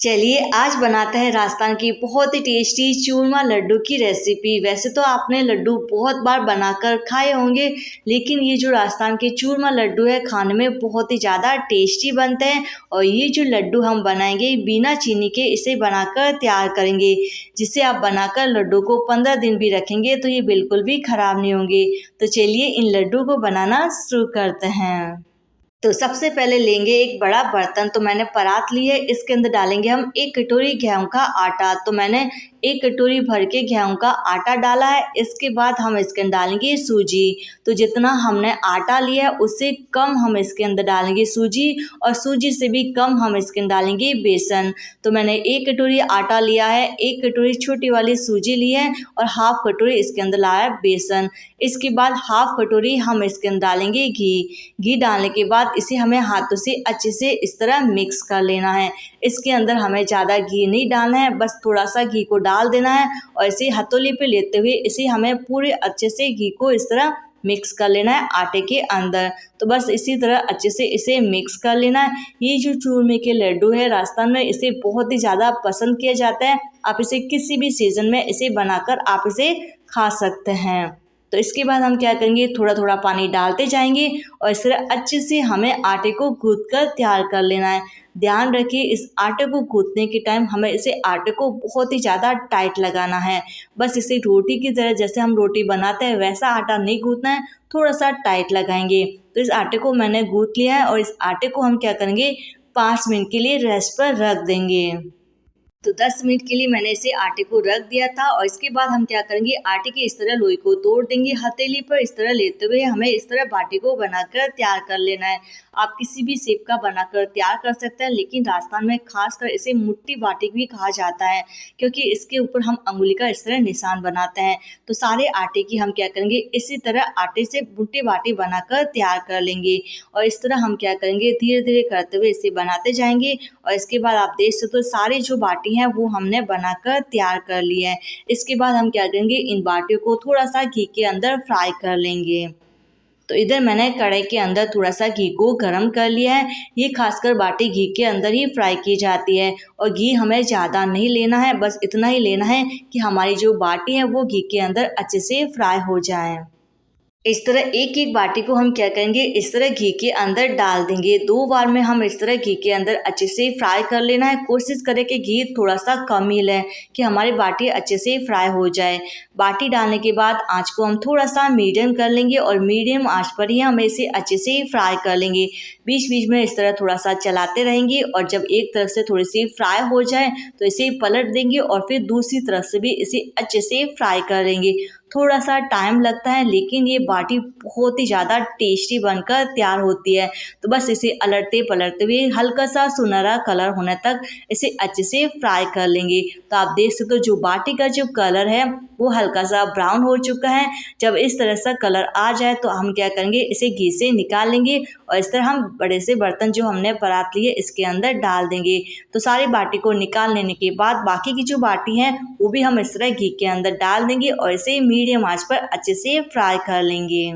चलिए आज बनाते हैं राजस्थान की बहुत ही टेस्टी चूरमा लड्डू की रेसिपी। वैसे तो आपने लड्डू बहुत बार बनाकर खाए होंगे, लेकिन ये जो राजस्थान के चूरमा लड्डू है खाने में बहुत ही ज़्यादा टेस्टी बनते हैं। और ये जो लड्डू हम बनाएंगे बिना चीनी के इसे बनाकर तैयार करेंगे, जिसे आप बनाकर लड्डू को 15 दिन भी रखेंगे तो ये बिल्कुल भी ख़राब नहीं होंगे। तो चलिए इन लड्डू को बनाना शुरू करते हैं। तो सबसे पहले लेंगे एक बड़ा बर्तन। तो मैंने परात ली है, इसके अंदर डालेंगे हम 1 कटोरी गेहूं का आटा। तो मैंने 1 कटोरी भर के गेहूं का आटा डाला है। इसके बाद हम इसके अंदर डालेंगे सूजी। तो जितना हमने आटा लिया है उससे कम हम इसके अंदर डालेंगे सूजी, और सूजी से भी कम हम इसके अंदर डालेंगे बेसन। तो मैंने 1 कटोरी आटा लिया है, 1 कटोरी छोटी वाली सूजी ली है और हाफ कटोरी इसके अंदर लाया है बेसन। इसके बाद हाफ कटोरी हम इसके अंदर डालेंगे घी डालने के बाद इसे हमें हाथों से अच्छे से इस तरह मिक्स कर लेना है। इसके अंदर हमें ज़्यादा घी नहीं डालना है, बस थोड़ा सा घी को डाल देना है और इसे हथौले पे लेते हुए इसे हमें पूरे अच्छे से घी को इस तरह मिक्स कर लेना है आटे के अंदर। तो बस इसी तरह अच्छे से इसे मिक्स कर लेना है। ये जो चूरमे के लड्डू है राजस्थान में इसे बहुत ही ज़्यादा पसंद किया जाता है। आप इसे किसी भी सीजन में इसे बनाकर आप इसे खा सकते हैं। तो इसके बाद हम क्या करेंगे, थोड़ा थोड़ा पानी डालते जाएंगे और इस तरह अच्छे से हमें आटे को गूंथ कर तैयार कर लेना है। ध्यान रखिए इस आटे को गूंथने के टाइम हमें इसे आटे को बहुत ही ज़्यादा टाइट लगाना है। बस इसे रोटी की तरह जैसे हम रोटी बनाते हैं वैसा आटा नहीं गूंथना है, थोड़ा सा टाइट लगाएंगे। तो इस आटे को मैंने गूंथ लिया है और इस आटे को हम क्या करेंगे 5 मिनट के लिए रेस्ट पर रख देंगे। तो 10 मिनट के लिए मैंने इसे आटे को रख दिया था और इसके बाद हम क्या करेंगे आटे के इस तरह लोई को तोड़ देंगे हथेली पर। इस तरह लेते हुए हमें इस तरह बाटी को बनाकर तैयार कर लेना है। आप किसी भी शेप का बनाकर तैयार कर सकते हैं, लेकिन राजस्थान में खासकर इसे मुट्ठी बाटी भी कहा जाता है, क्योंकि इसके ऊपर हम अंगुली का इस तरह निशान बनाते हैं। तो सारे आटे की हम क्या करेंगे इसी तरह आटे से मुट्ठी बाटी बनाकर तैयार कर लेंगे और इस तरह हम क्या करेंगे धीरे धीरे करते हुए इसे बनाते जाएंगे। और इसके बाद आप देख सकते हो सारी जो बाटी है वो हमने बनाकर तैयार कर ली है। इसके बाद हम क्या करेंगे इन बाटियों को थोड़ा सा घी के अंदर फ्राई कर लेंगे। तो इधर मैंने कढ़ाई के अंदर थोड़ा सा घी को गरम कर लिया है। ये खासकर बाटी घी के अंदर ही फ्राई की जाती है और घी हमें ज़्यादा नहीं लेना है, बस इतना ही लेना है कि हमारी जो बाटी है वो घी के अंदर अच्छे से फ्राई हो जाए। इस तरह एक एक बाटी को हम क्या करेंगे इस तरह घी के अंदर डाल देंगे। 2 बार में हम इस तरह घी के अंदर अच्छे से फ्राई कर लेना है। कोशिश करें कि घी थोड़ा सा कम ही लें कि हमारी बाटी अच्छे से फ्राई हो जाए। बाटी डालने के बाद आंच को हम थोड़ा सा मीडियम कर लेंगे और मीडियम आंच पर ही हम इसे अच्छे से फ्राई कर लेंगे। बीच बीच में इस तरह थोड़ा सा चलाते रहेंगे और जब एक तरफ से थोड़ी सी फ्राई हो जाए तो इसे पलट देंगे और फिर दूसरी तरफ से भी इसे अच्छे से फ्राई कर लेंगे। थोड़ा सा टाइम लगता है, लेकिन ये बाटी बहुत ही ज़्यादा टेस्टी बनकर तैयार होती है। तो बस इसे अलटते पलटते हुए हल्का सा सुनहरा कलर होने तक इसे अच्छे से फ्राई कर लेंगे। तो आप देख सकते हो जो बाटी का जो कलर है वो हल्का सा ब्राउन हो चुका है। जब इस तरह से कलर आ जाए तो हम क्या करेंगे इसे घी से निकाल लेंगे और इस तरह हम बड़े से बर्तन जो हमने परात लिए इसके अंदर डाल देंगे। तो सारी बाटी को निकाल लेने के बाद बाकी की जो बाटी है वो भी हम इस तरह घी के अंदर डाल देंगे और इसे मीडियम आंच पर अच्छे से फ्राई कर लेंगे।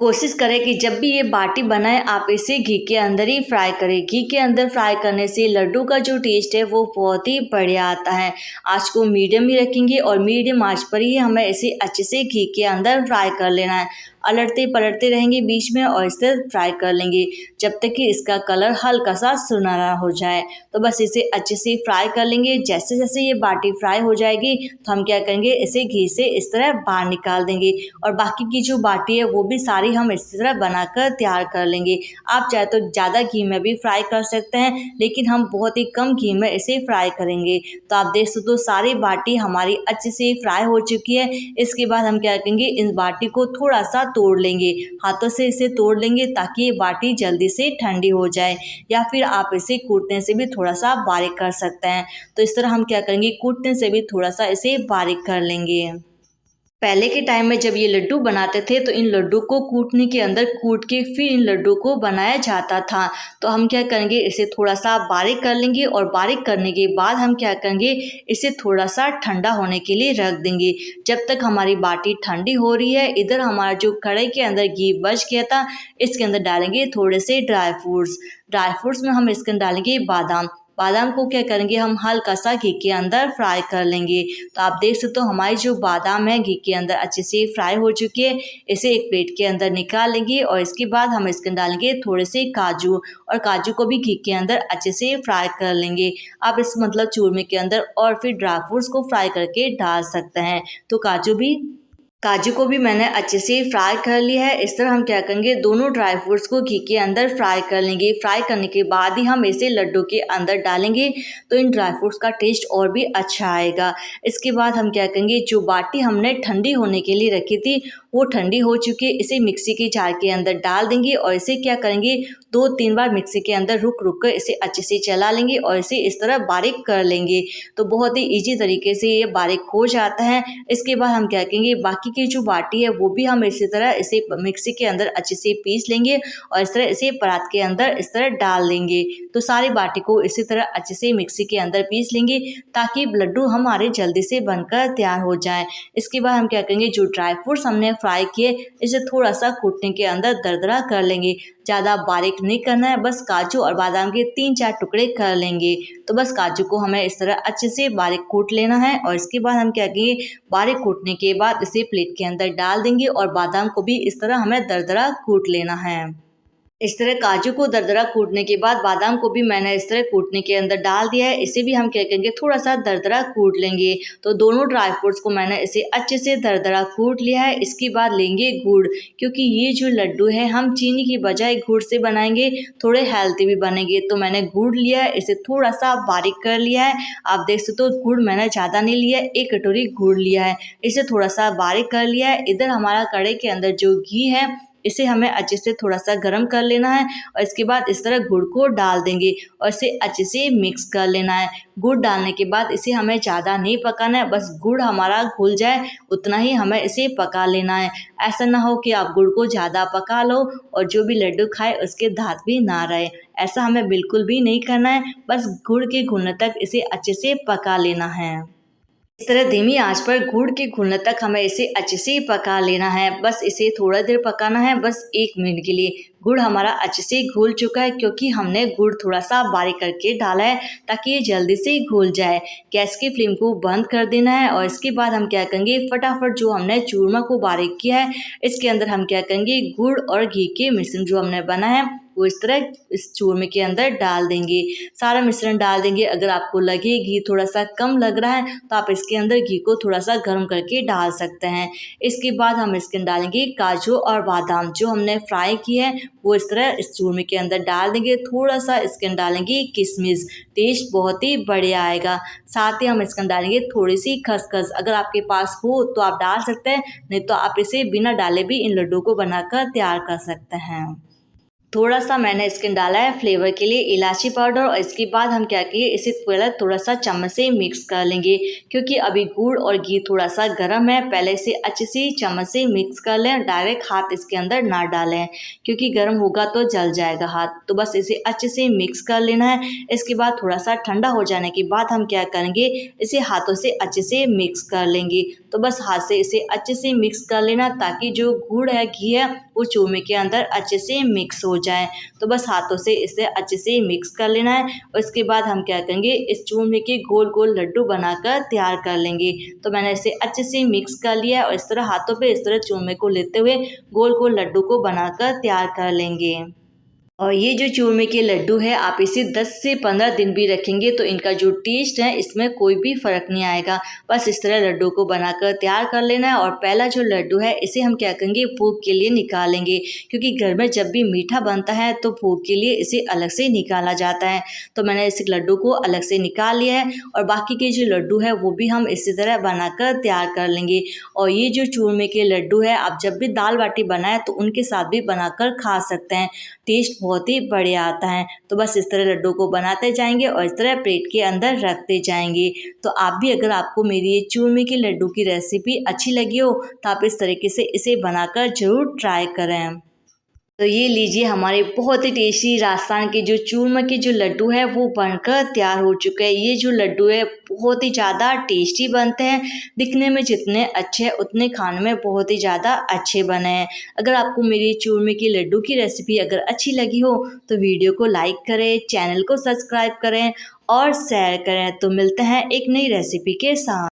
कोशिश करें कि जब भी ये बाटी बनाए आप इसे घी के अंदर ही फ्राई करें। घी के अंदर फ्राई करने से लड्डू का जो टेस्ट है वो बहुत ही बढ़िया आता है। आंच को मीडियम ही रखेंगे और मीडियम आंच पर ही हमें इसे अच्छे से घी के अंदर फ्राई कर लेना है। अलटते पलटते रहेंगे बीच में और इसे फ्राई कर लेंगे जब तक कि इसका कलर हल्का सा सुनहरा हो जाए। तो बस इसे अच्छे से फ्राई कर लेंगे। जैसे जैसे ये बाटी फ्राई हो जाएगी तो हम क्या करेंगे इसे घी से इस तरह बाहर निकाल देंगे और बाकी की जो बाटी है वो भी सारी हम इस तरह बनाकर तैयार कर लेंगे। आप चाहे तो ज़्यादा घी में भी फ्राई कर सकते हैं, लेकिन हम बहुत ही कम घी में इसे फ्राई करेंगे। तो आप देख सकते हो सारी बाटी हमारी अच्छे से फ्राई हो चुकी है। इसके बाद हम क्या करेंगे इस बाटी को थोड़ा सा तोड़ लेंगे, हाथों से इसे तोड़ लेंगे ताकि ये बाटी जल्दी से ठंडी हो जाए, या फिर आप इसे कूटने से भी थोड़ा सा बारीक कर सकते हैं। तो इस तरह हम क्या करेंगे कूटने से भी थोड़ा सा इसे बारीक कर लेंगे। पहले के टाइम में जब ये लड्डू बनाते थे तो इन लड्डू को कूटने के अंदर कूट के फिर इन लड्डू को बनाया जाता था। तो हम क्या करेंगे इसे थोड़ा सा बारीक कर लेंगे और बारीक करने के बाद हम क्या करेंगे इसे थोड़ा सा ठंडा होने के लिए रख देंगे। जब तक हमारी बाटी ठंडी हो रही है इधर हमारा जो कढ़ाई के अंदर घी बच गया था इसके अंदर डालेंगे थोड़े से ड्राई फ्रूट्स में हम इसके अंदर डालेंगे बादाम। बादाम को क्या करेंगे हम हल्का सा घी के अंदर फ्राई कर लेंगे। तो आप देख सकते हो हमारी जो बादाम है घी के अंदर अच्छे से फ्राई हो चुकी है। इसे एक प्लेट के अंदर निकाल लेंगे और इसके बाद हम इसके डालेंगे थोड़े से काजू, और काजू को भी घी के अंदर अच्छे से फ्राई कर लेंगे। आप इस मतलब चूरमे के अंदर और फिर ड्राई फ्रूट्स को फ्राई करके डाल सकते हैं। तो काजू को भी मैंने अच्छे से फ्राई कर लिया है। इस तरह हम क्या करेंगे दोनों ड्राई फ्रूट्स को घी के अंदर फ्राई कर लेंगे। फ्राई करने के बाद ही हम इसे लड्डू के अंदर डालेंगे तो इन ड्राई फ्रूट्स का टेस्ट और भी अच्छा आएगा। इसके बाद हम क्या करेंगे जो बाटी हमने ठंडी होने के लिए रखी थी वो ठंडी हो चुकी है। इसे मिक्सी के जार के अंदर डाल देंगे और इसे क्या करेंगे 2-3 बार मिक्सी के अंदर रुक कर इसे अच्छे से चला लेंगे और इसे इस तरह बारीक कर लेंगे। तो बहुत ही ईजी तरीके से ये बारीक हो जाता है। इसके बाद हम क्या करेंगे बाकी की जो बाटी है वो भी हम इसी तरह इसे मिक्सी के अंदर अच्छे से पीस लेंगे और इस तरह इसे परात के अंदर इस तरह डाल देंगे। तो सारी बाटी को इसी तरह अच्छे से मिक्सी के अंदर पीस लेंगे ताकि लड्डू हमारे जल्दी से बनकर तैयार हो जाए। इसके बाद हम क्या करेंगे जो ड्राई फ्रूट्स हमने फ्राई किए इसे थोड़ा सा कूटने के अंदर दरदरा कर लेंगे। ज़्यादा बारीक नहीं करना है, बस काजू और बादाम के 3-4 टुकड़े कर लेंगे। तो बस काजू को हमें इस तरह अच्छे से बारीक कूट लेना है और इसके बाद हम क्या करेंगे बारीक कूटने के बाद इसे प्लेट के अंदर डाल देंगे और बादाम को भी इस तरह हमें दरदरा कूट लेना है। इस तरह काजू को दरदरा कूटने के बाद बादाम को भी मैंने इस तरह कूटने के अंदर डाल दिया है। इसे भी हम क्या करेंगे थोड़ा सा दरदरा कूट लेंगे। तो दोनों ड्राई फ्रूट्स को मैंने इसे अच्छे से दरदरा कूट लिया है। इसके बाद लेंगे गुड़, क्योंकि ये जो लड्डू है हम चीनी की बजाय गुड़ से बनाएंगे, थोड़े हेल्थी भी बनेंगे। तो मैंने गुड़ लिया है, इसे थोड़ा सा बारीक कर लिया है। आप देख सकते हो गुड़ मैंने ज़्यादा नहीं लिया है, 1 कटोरी गुड़ लिया है, इसे थोड़ा सा बारीक कर लिया है। इधर हमारा कढ़ाई के अंदर जो घी है इसे हमें अच्छे से थोड़ा सा गर्म कर लेना है और इसके बाद इस तरह गुड़ को डाल देंगे और इसे अच्छे से मिक्स कर लेना है। गुड़ डालने के बाद इसे हमें ज़्यादा नहीं पकाना है, बस गुड़ हमारा घुल जाए उतना ही हमें इसे पका लेना है। ऐसा ना हो कि आप गुड़ को ज़्यादा पका लो और जो भी लड्डू खाए उसके दांत भी ना रहे। ऐसा हमें बिल्कुल भी नहीं करना है, बस गुड़ के घुलने तक इसे अच्छे से पका लेना है। इस तरह धीमी आंच पर गुड़ के घुलने तक हमें इसे अच्छे से पका लेना है। बस इसे थोड़ा देर पकाना है, बस 1 मिनट के लिए। गुड़ हमारा अच्छे से घुल चुका है क्योंकि हमने गुड़ थोड़ा सा बारीक करके डाला है ताकि ये जल्दी से घुल जाए। गैस की फ्लेम को बंद कर देना है और इसके बाद हम क्या करेंगे फटाफट जो हमने चूरमा को बारीक किया है इसके अंदर हम क्या करेंगे गुड़ और घी के मिश्रण जो हमने बना है वो इस तरह इस चूरमे के अंदर डाल देंगे। सारा मिश्रण डाल देंगे। अगर आपको लगे घी थोड़ा सा कम लग रहा है तो आप इसके अंदर घी को थोड़ा सा गर्म करके डाल सकते हैं। इसके बाद हम इसके अंदर डालेंगे काजू और बादाम जो हमने फ्राई किए हैं वो इस तरह इस चूरमे के अंदर डाल देंगे। थोड़ा सा इसके अंदर डालेंगे किशमिश, टेस्ट बहुत ही बढ़िया आएगा। साथ ही हम इसके अंदर डालेंगे थोड़ी सी खसखस, अगर आपके पास हो तो आप डाल सकते हैं, नहीं तो आप इसे बिना डाले भी इन लड्डू को बनाकर तैयार कर सकते हैं। थोड़ा सा मैंने इसके डाला है फ्लेवर के लिए इलायची पाउडर और इसके बाद हम क्या किए इसे पहले थोड़ा सा चम्मच से मिक्स कर लेंगे क्योंकि अभी गुड़ और घी थोड़ा सा गर्म है। पहले इसे अच्छे से चम्मच से मिक्स कर लें, डायरेक्ट हाथ इसके अंदर ना डालें क्योंकि गर्म होगा तो जल जाएगा हाथ। तो बस इसे अच्छे से मिक्स कर लेना है। इसके बाद थोड़ा सा ठंडा हो जाने के बाद हम क्या करेंगे इसे हाथों से अच्छे से मिक्स कर लेंगे। तो बस हाथ से इसे अच्छे से मिक्स कर लेना ताकि जो गुड़ है घी है वो चूरमे के अंदर अच्छे से मिक्स हो जाए। तो बस हाथों से इसे अच्छे से मिक्स कर लेना है और इसके बाद हम क्या करेंगे इस चूरमे के गोल गोल लड्डू बनाकर तैयार कर लेंगे। तो मैंने इसे अच्छे से मिक्स कर लिया और इस तरह हाथों पे इस तरह चूरमे को लेते हुए गोल गोल लड्डू को बनाकर तैयार कर लेंगे। और ये जो चूरमे के लड्डू है आप इसे 10 से 15 दिन भी रखेंगे तो इनका जो टेस्ट है इसमें कोई भी फ़र्क नहीं आएगा। बस इस तरह लड्डू को बनाकर तैयार कर लेना है। और पहला जो लड्डू है इसे हम क्या करेंगे भोग के लिए निकालेंगे क्योंकि घर में जब भी मीठा बनता है तो भोग के लिए इसे अलग से निकाला जाता है। तो मैंने इस लड्डू को अलग से निकाल लिया है और बाकी के जो लड्डू है वो भी हम इसी तरह बनाकर तैयार कर लेंगे। और ये जो चूरमे के लड्डू है आप जब भी दाल बाटी बनाए तो उनके साथ भी बनाकर खा सकते हैं, टेस्ट बहुत ही बढ़िया आता है। तो बस इस तरह लड्डू को बनाते जाएंगे और इस तरह प्लेट के अंदर रखते जाएंगे। तो आप भी अगर आपको मेरी ये चूरमे के लड्डू की रेसिपी अच्छी लगी हो तो आप इस तरीके से इसे बनाकर ज़रूर ट्राई करें। तो ये लीजिए हमारे बहुत ही टेस्टी राजस्थान के जो चूरमा के जो लड्डू है वो बनकर तैयार हो चुके हैं। ये जो लड्डू है बहुत ही ज़्यादा टेस्टी बनते हैं, दिखने में जितने अच्छे हैं उतने खाने में बहुत ही ज़्यादा अच्छे बने हैं। अगर आपको मेरी चूरमे के लड्डू की रेसिपी अगर अच्छी लगी हो तो वीडियो को लाइक करें, चैनल को सब्सक्राइब करें और शेयर करें। तो मिलते हैं एक नई रेसिपी के साथ।